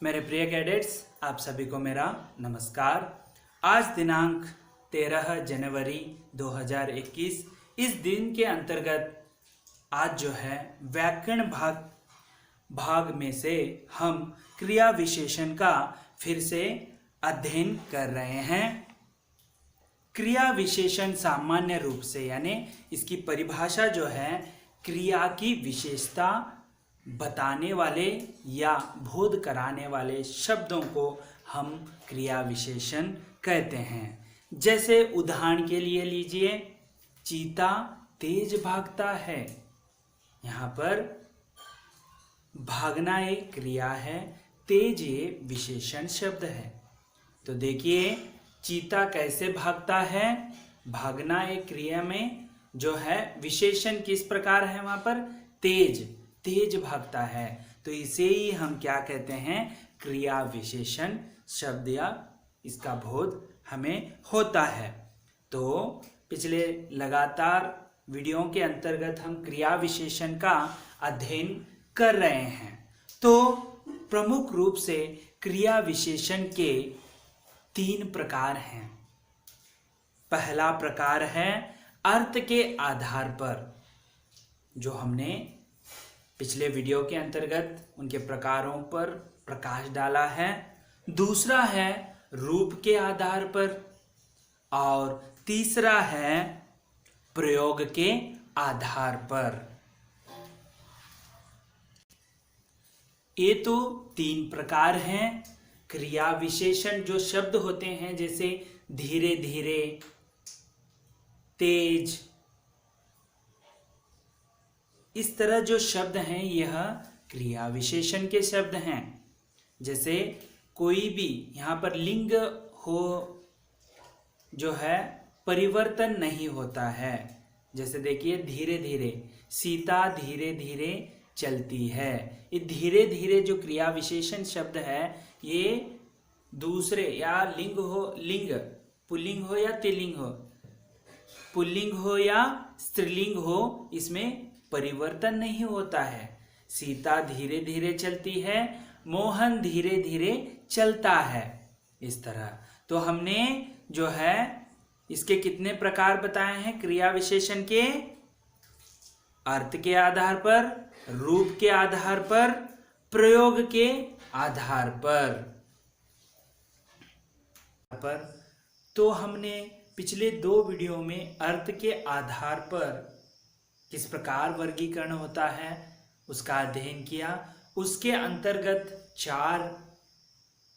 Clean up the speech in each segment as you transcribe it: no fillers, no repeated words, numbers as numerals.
मेरे प्रिय कैडेट्स, आप सभी को मेरा नमस्कार। आज दिनांक 13 जनवरी 2021 इस दिन के अंतर्गत आज जो है व्याकरण भाग में से हम क्रिया विशेषण का फिर से अध्ययन कर रहे हैं। क्रिया विशेषण सामान्य रूप से यानी इसकी परिभाषा जो है क्रिया की विशेषता बताने वाले या बोध कराने वाले शब्दों को हम क्रिया विशेषण कहते हैं। जैसे उदाहरण के लिए लीजिए, चीता तेज भागता है। यहाँ पर भागना एक क्रिया है, तेज ये विशेषण शब्द है। तो देखिए चीता कैसे भागता है। भागना एक क्रिया में जो है विशेषण किस प्रकार है, वहां पर तेज भागता है। तो इसे ही हम क्या कहते हैं, क्रिया विशेषण शब्द या इसका बोध हमें होता है। तो पिछले लगातार वीडियो के अंतर्गत हम क्रिया विशेषण का अध्ययन कर रहे हैं। तो प्रमुख रूप से क्रिया विशेषण के 3 प्रकार हैं। पहला प्रकार है अर्थ के आधार पर, जो हमने पिछले वीडियो के अंतर्गत उनके प्रकारों पर प्रकाश डाला है। दूसरा है रूप के आधार पर और तीसरा है प्रयोग के आधार पर। ये तो 3 प्रकार हैं क्रिया विशेषण। जो शब्द होते हैं जैसे धीरे धीरे, तेज, इस तरह जो शब्द हैं यह क्रिया विशेषण के शब्द हैं। जैसे कोई भी यहाँ पर लिंग हो जो है परिवर्तन नहीं होता है। जैसे देखिए धीरे धीरे, सीता धीरे धीरे चलती है। ये धीरे धीरे जो क्रिया विशेषण शब्द है ये दूसरे या लिंग हो, लिंग पुल्लिंग हो या स्त्रीलिंग हो, पुल्लिंग हो या स्त्रीलिंग हो, इसमें परिवर्तन नहीं होता है। सीता धीरे धीरे चलती है, मोहन धीरे धीरे चलता है, इस तरह। तो हमने जो है इसके कितने प्रकार बताए हैं क्रिया विशेषण के? अर्थ के आधार पर, रूप के आधार पर, प्रयोग के आधार पर। तो हमने पिछले 2 वीडियो में अर्थ के आधार पर किस प्रकार वर्गीकरण होता है उसका अध्ययन किया। उसके अंतर्गत 4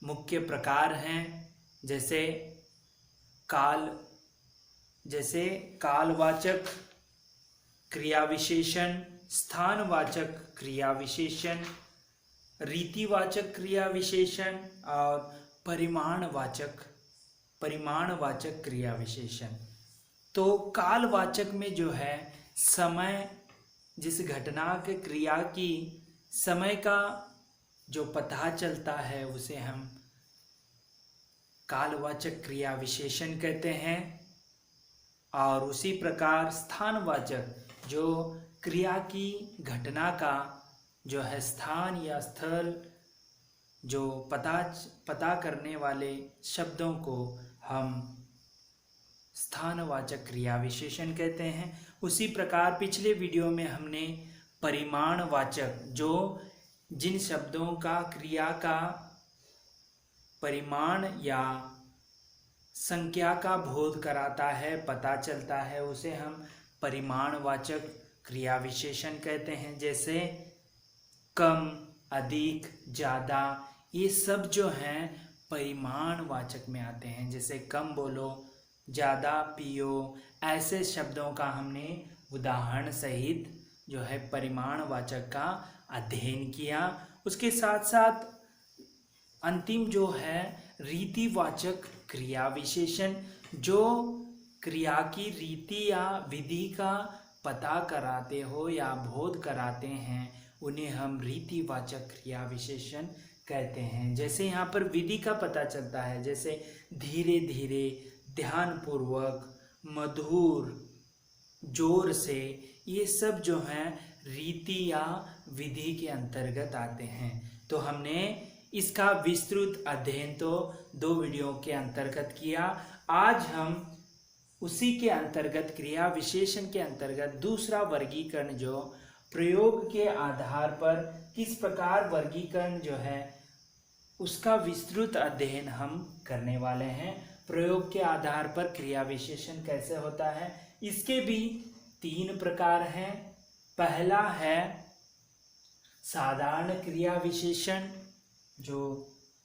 मुख्य प्रकार हैं। जैसे कालवाचक क्रिया विशेषण, स्थानवाचक क्रिया विशेषण, रीतिवाचक क्रिया विशेषण और परिमाणवाचक क्रिया विशेषण। तो कालवाचक में जो है समय, जिस घटना के क्रिया की समय का जो पता चलता है उसे हम कालवाचक क्रिया विशेषण कहते हैं। और उसी प्रकार स्थानवाचक, जो क्रिया की घटना का जो है स्थान या स्थल जो पता करने वाले शब्दों को हम स्थानवाचक क्रिया विशेषण कहते हैं। उसी प्रकार पिछले वीडियो में हमने परिमाणवाचक, जो जिन शब्दों का क्रिया का परिमाण या संख्या का बोध कराता है, पता चलता है, उसे हम परिमाणवाचक क्रिया विशेषण कहते हैं। जैसे कम, अधिक, ज़्यादा, ये सब जो हैं परिमाणवाचक में आते हैं। जैसे कम बोलो, ज़्यादा पियो, ऐसे शब्दों का हमने उदाहरण सहित जो है परिमाणवाचक का अध्ययन किया। उसके साथ साथ अंतिम जो है रीतिवाचक क्रिया विशेषण, जो क्रिया की रीति या विधि का पता कराते हो या बोध कराते हैं, उन्हें हम रीतिवाचक क्रिया विशेषण कहते हैं। जैसे यहाँ पर विधि का पता चलता है, जैसे धीरे धीरे, ध्यानपूर्वक, मधुर, जोर से, ये सब जो हैं रीति या विधि के अंतर्गत आते हैं। तो हमने इसका विस्तृत अध्ययन तो 2 वीडियो के अंतर्गत किया। आज हम उसी के अंतर्गत क्रिया विशेषण के अंतर्गत दूसरा वर्गीकरण जो प्रयोग के आधार पर किस प्रकार वर्गीकरण जो है उसका विस्तृत अध्ययन हम करने वाले हैं। प्रयोग के आधार पर क्रिया विशेषण कैसे होता है, इसके भी 3 प्रकार हैं। पहला है साधारण क्रिया विशेषण, जो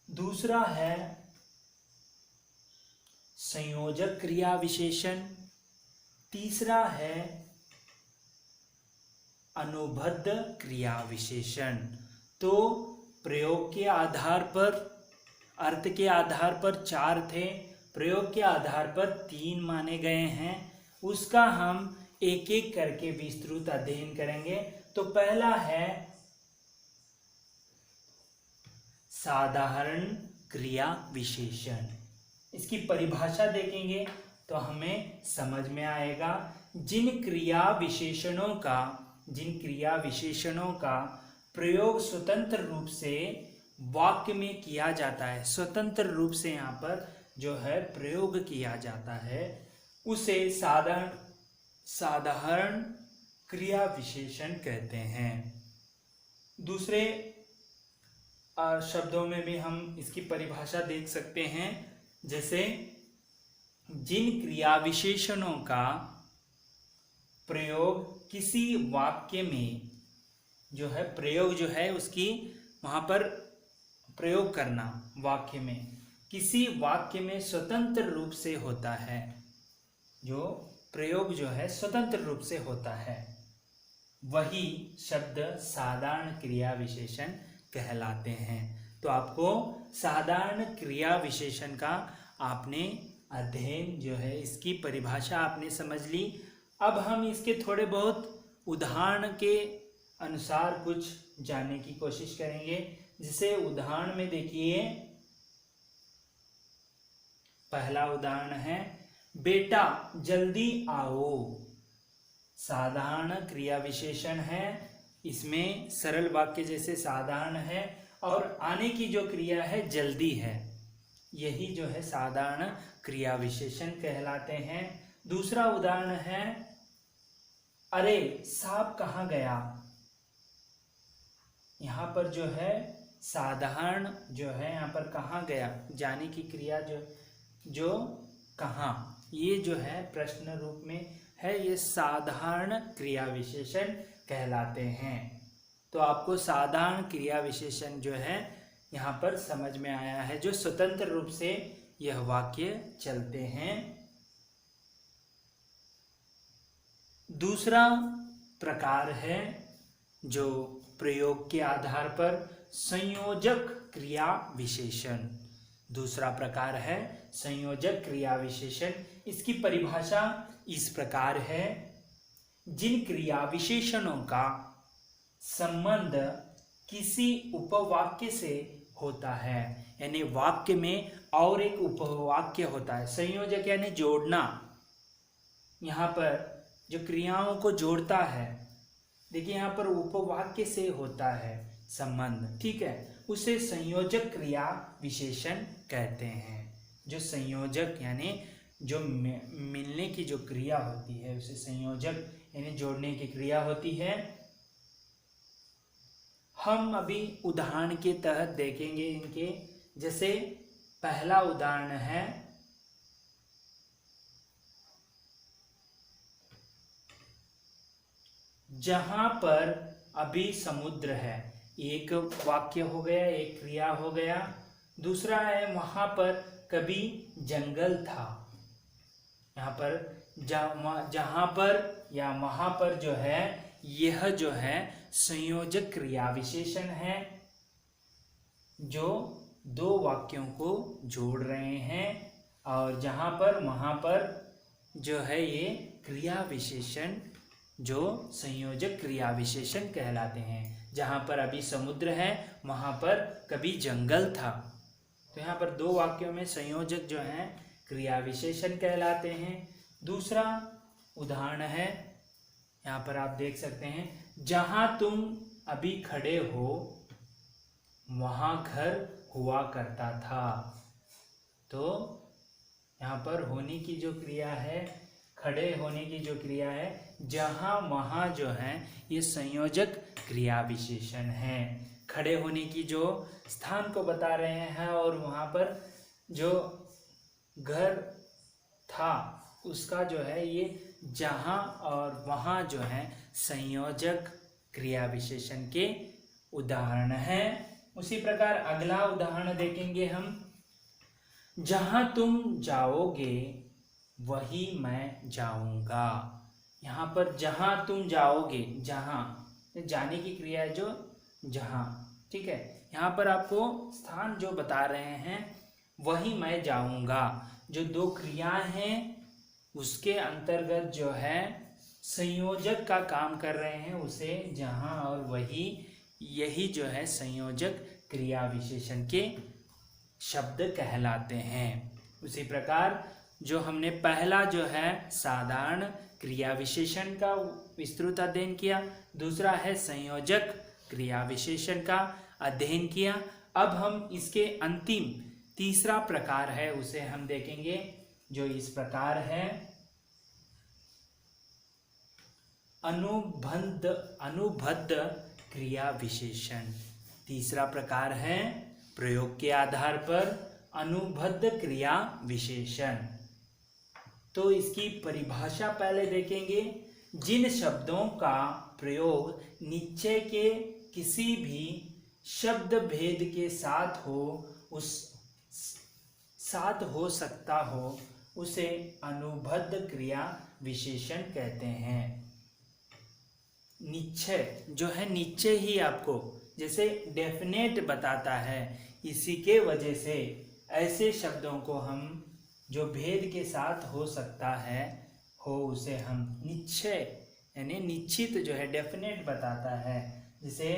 दूसरा है संयोजक क्रिया विशेषण, तीसरा है अनुबद्ध क्रिया विशेषण। तो प्रयोग के आधार पर, अर्थ के आधार पर 4 थे, प्रयोग के आधार पर 3 माने गए हैं। उसका हम एक एक करके विस्तृत अध्ययन करेंगे। तो पहला है साधारण क्रिया विशेषण। इसकी परिभाषा देखेंगे तो हमें समझ में आएगा। जिन क्रिया विशेषणों का प्रयोग स्वतंत्र रूप से वाक्य में किया जाता है, स्वतंत्र रूप से यहाँ पर जो है प्रयोग किया जाता है, उसे साधारण क्रिया विशेषण कहते हैं। दूसरे शब्दों में भी हम इसकी परिभाषा देख सकते हैं, जैसे जिन क्रिया विशेषणों का प्रयोग किसी वाक्य में जो है, प्रयोग जो है उसकी वहाँ पर प्रयोग करना वाक्य में, किसी वाक्य में स्वतंत्र रूप से होता है, जो प्रयोग जो है स्वतंत्र रूप से होता है, वही शब्द साधारण क्रिया विशेषण कहलाते हैं। तो आपको साधारण क्रिया विशेषण का आपने अध्ययन जो है, इसकी परिभाषा आपने समझ ली। अब हम इसके थोड़े बहुत उदाहरण के अनुसार कुछ जानने की कोशिश करेंगे। जिसे उदाहरण में देखिए, पहला उदाहरण है बेटा जल्दी आओ। साधारण क्रिया विशेषण है, इसमें सरल वाक्य जैसे साधारण है और आने की जो क्रिया है जल्दी है, यही जो है साधारण क्रिया विशेषण कहलाते हैं। दूसरा उदाहरण है अरे सांप कहाँ गया। यहाँ पर जो है साधारण जो है, यहाँ पर कहाँ गया, जाने की क्रिया जो कहाँ, ये जो है प्रश्न रूप में है, ये साधारण क्रिया विशेषण कहलाते हैं। तो आपको साधारण क्रिया विशेषण जो है यहाँ पर समझ में आया है, जो स्वतंत्र रूप से यह वाक्य चलते हैं। दूसरा प्रकार है जो प्रयोग के आधार पर संयोजक क्रिया विशेषण। दूसरा प्रकार है संयोजक क्रिया विशेषण। इसकी परिभाषा इस प्रकार है, जिन क्रिया विशेषणों का संबंध किसी उपवाक्य से होता है, यानी वाक्य में और एक उपवाक्य होता है। संयोजक यानी जोड़ना, यहाँ पर जो क्रियाओं को जोड़ता है, देखिए यहाँ पर उपवाक्य से होता है संबंध, ठीक है, उसे संयोजक क्रिया विशेषण कहते हैं। जो संयोजक यानी जो मिलने की जो क्रिया होती है, उसे संयोजक यानी जोड़ने की क्रिया होती है। हम अभी उदाहरण के तहत देखेंगे इनके। जैसे पहला उदाहरण है जहां पर अभी समुद्र है, एक वाक्य हो गया, एक क्रिया हो गया। दूसरा है वहां पर कभी जंगल था। यहाँ पर जहां पर या वहां पर जो है, यह जो है संयोजक क्रिया विशेषण है, जो दो वाक्यों को जोड़ रहे हैं। और जहां पर वहां पर जो है ये क्रिया विशेषण जो संयोजक क्रिया विशेषण कहलाते हैं। जहां पर अभी समुद्र है, वहां पर कभी जंगल था। तो यहाँ पर दो वाक्यों में संयोजक जो है क्रिया विशेषण कहलाते हैं। दूसरा उदाहरण है, यहाँ पर आप देख सकते हैं, जहां तुम अभी खड़े हो, वहाँ घर हुआ करता था। तो यहाँ पर होने की जो क्रिया है, खड़े होने की जो क्रिया है, जहाँ वहाँ जो है ये संयोजक क्रिया विशेषण है। खड़े होने की जो स्थान को बता रहे हैं और वहाँ पर जो घर था उसका जो है ये जहाँ और वहाँ जो है संयोजक क्रिया विशेषण के उदाहरण है। उसी प्रकार अगला उदाहरण देखेंगे हम। जहाँ तुम जाओगे वही मैं जाऊंगा। यहाँ पर जहाँ तुम जाओगे, जहाँ जाने की क्रिया है जो जहाँ, ठीक है। यहाँ पर आपको स्थान जो बता रहे हैं वही मैं जाऊंगा, जो दो क्रियाएं हैं उसके अंतर्गत जो है संयोजक का काम कर रहे हैं, उसे जहाँ और वही, यही जो है संयोजक क्रिया विशेषण के शब्द कहलाते हैं। उसी प्रकार जो हमने पहला जो है साधारण क्रिया विशेषण का विस्तृत अध्ययन किया, दूसरा है संयोजक क्रिया विशेषण का अध्ययन किया। अब हम इसके अंतिम तीसरा प्रकार है उसे हम देखेंगे, जो इस प्रकार है अनुबद्ध क्रिया विशेषण। तीसरा प्रकार है प्रयोग के आधार पर अनुबद्ध क्रिया विशेषण। तो इसकी परिभाषा पहले देखेंगे। जिन शब्दों का प्रयोग नीचे के किसी भी शब्द भेद के साथ हो सकता हो उसे अनुबद्ध क्रिया विशेषण कहते हैं। नीचे जो है, नीचे ही आपको जैसे डेफिनेट बताता है, इसी के वजह से ऐसे शब्दों को हम जो भेद के साथ हो सकता है उसे हम निश्चय यानी निश्चित जो है डेफिनेट बताता है। जैसे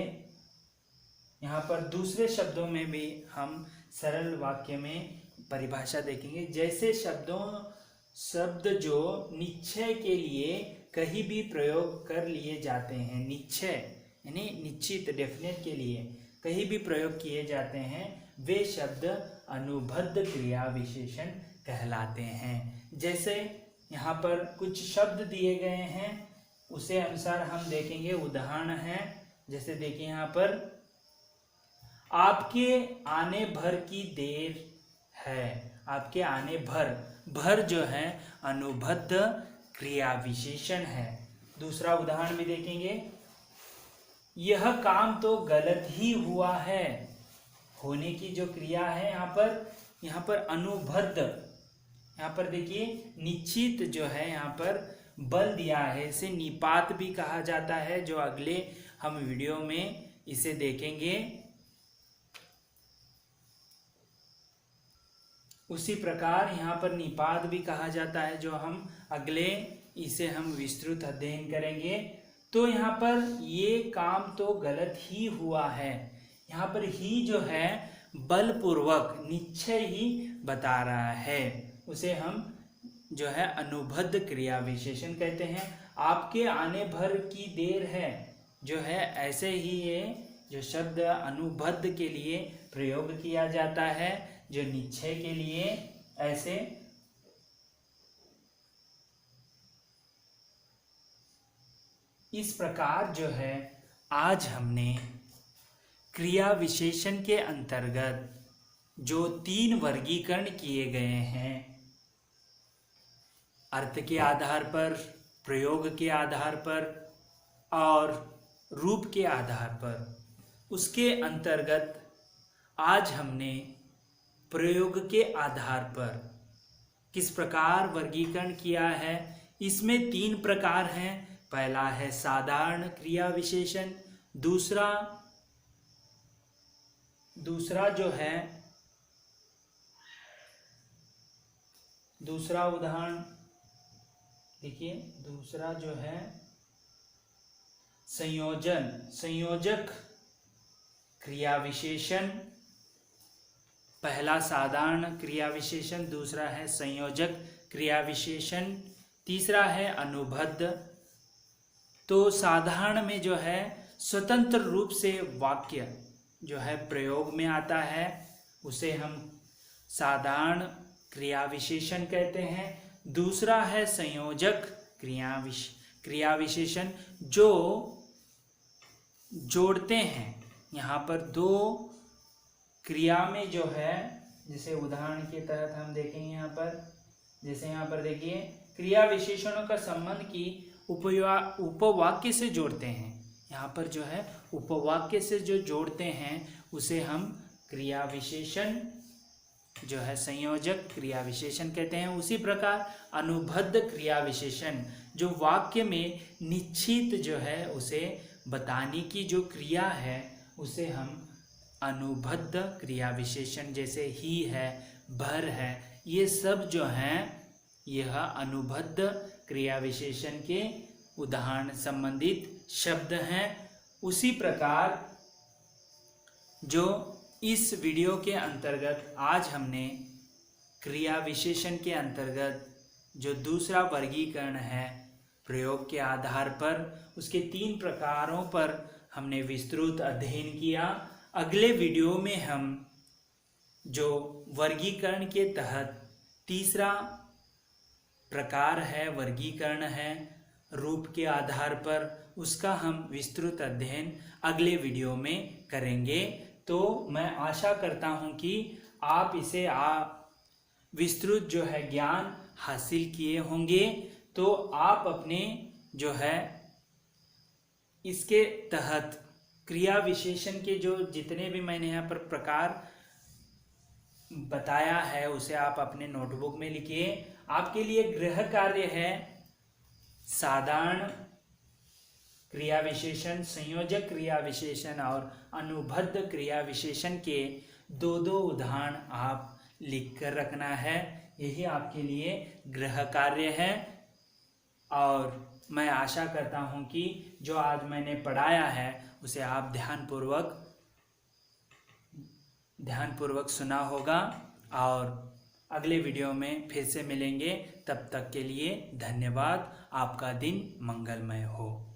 यहाँ पर दूसरे शब्दों में भी हम सरल वाक्य में परिभाषा देखेंगे। जैसे शब्द जो निश्चय के लिए कहीं भी प्रयोग कर लिए जाते हैं, निश्चय यानी निश्चित डेफिनेट के लिए कहीं भी प्रयोग किए जाते हैं, वे शब्द अनुबद्ध क्रिया विशेषण कहलाते हैं। जैसे यहाँ पर कुछ शब्द दिए गए हैं, उसे अनुसार हम देखेंगे। उदाहरण है, जैसे देखिए यहाँ पर आपके आने भर की देर है। आपके आने भर जो है अनुबद्ध क्रिया विशेषण है। दूसरा उदाहरण भी देखेंगे। यह काम तो गलत ही हुआ है। होने की जो क्रिया है यहाँ पर अनुबद्ध, यहाँ पर देखिए निश्चित जो है यहाँ पर बल दिया है, इसे निपात भी कहा जाता है, जो अगले हम वीडियो में इसे देखेंगे। उसी प्रकार यहाँ पर निपात भी कहा जाता है, जो हम अगले इसे हम विस्तृत अध्ययन करेंगे। तो यहाँ पर ये काम तो गलत ही हुआ है, यहाँ पर ही जो है बलपूर्वक निश्चय ही बता रहा है, उसे हम जो है अनुबद्ध क्रिया विशेषण कहते हैं। आपके आने भर की देर है जो है, ऐसे ही ये जो शब्द अनुबद्ध के लिए प्रयोग किया जाता है, जो निश्चय के लिए ऐसे इस प्रकार जो है आज हमने क्रिया विशेषण के अंतर्गत जो 3 वर्गीकरण किए गए हैं, अर्थ के आधार पर, प्रयोग के आधार पर और रूप के आधार पर, उसके अंतर्गत आज हमने प्रयोग के आधार पर किस प्रकार वर्गीकरण किया है। इसमें 3 प्रकार हैं। पहला है साधारण क्रिया विशेषण, दूसरा जो है, दूसरा उदाहरण देखिए, दूसरा जो है संयोजक क्रिया विशेषण। पहला साधारण क्रिया विशेषण, दूसरा है संयोजक क्रिया विशेषण, तीसरा है अनुबद्ध। तो साधारण में जो है स्वतंत्र रूप से वाक्य जो है प्रयोग में आता है उसे हम साधारण क्रिया विशेषण कहते हैं। दूसरा है संयोजक क्रिया विशेषण जो जोड़ते हैं। यहाँ पर दो क्रिया में जो है, जैसे उदाहरण के तहत हम देखेंगे यहाँ पर, जैसे यहाँ पर देखिए क्रिया विशेषणों का संबंध की उपवाक्य से जोड़ते हैं। यहाँ पर जो है उपवाक्य से जो जोड़ते हैं उसे हम क्रिया विशेषण जो है संयोजक क्रिया विशेषण कहते हैं। उसी प्रकार अनुबद्ध क्रिया विशेषण जो वाक्य में निश्चित जो है उसे बताने की जो क्रिया है उसे हम अनुबद्ध क्रिया विशेषण, जैसे ही है, भर है, ये सब जो हैं यह अनुबद्ध क्रिया विशेषण के उदाहरण संबंधित शब्द हैं। उसी प्रकार जो इस वीडियो के अंतर्गत आज हमने क्रिया विशेषण के अंतर्गत जो दूसरा वर्गीकरण है प्रयोग के आधार पर, उसके 3 प्रकारों पर हमने विस्तृत अध्ययन किया। अगले वीडियो में हम जो वर्गीकरण के तहत तीसरा प्रकार है, वर्गीकरण है रूप के आधार पर, उसका हम विस्तृत अध्ययन अगले वीडियो में करेंगे। तो मैं आशा करता हूं कि आप इसे विस्तृत जो है ज्ञान हासिल किए होंगे। तो आप अपने जो है इसके तहत क्रिया विशेषण के जो जितने भी मैंने यहाँ पर प्रकार बताया है उसे आप अपने नोटबुक में लिखिए। आपके लिए गृह कार्य है साधारण क्रिया विशेषण, संयोजक क्रिया विशेषण और अनुबद्ध क्रिया विशेषण के 2-2 उदाहरण आप लिख कर रखना है। यही आपके लिए गृह कार्य है। और मैं आशा करता हूँ कि जो आज मैंने पढ़ाया है उसे आप ध्यानपूर्वक सुना होगा। और अगले वीडियो में फिर से मिलेंगे। तब तक के लिए धन्यवाद। आपका दिन मंगलमय हो।